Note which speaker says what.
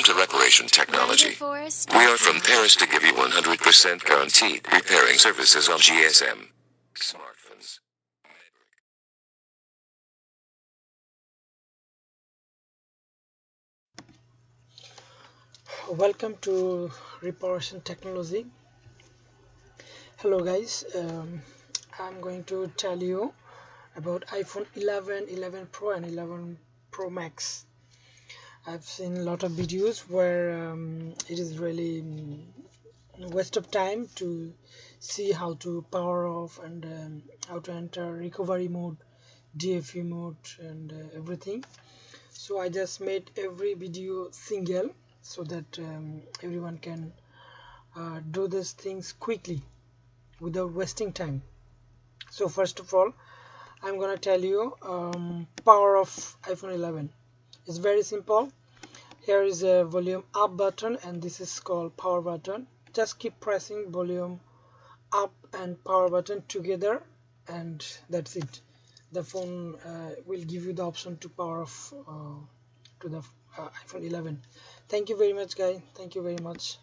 Speaker 1: to Reparation Technology. We are from Paris to give you 100% guaranteed repairing services on GSM smartphones.
Speaker 2: Welcome to Reparation Technology. Hello guys, I'm going to tell you about iPhone 11, 11 Pro and 11 Pro Max. I've seen a lot of videos where it is really waste of time to see how to power off and how to enter recovery mode, DFE mode and everything. So I just made every video single so that everyone can do these things quickly without wasting time. So first of all, I'm gonna tell you power of iPhone 11. It's very simple. Here is a volume up button and this is called power button. Just keep pressing volume up and power button together and that's it. The phone will give you the option to power off to the iPhone 11. Thank you very much guys. Thank you very much.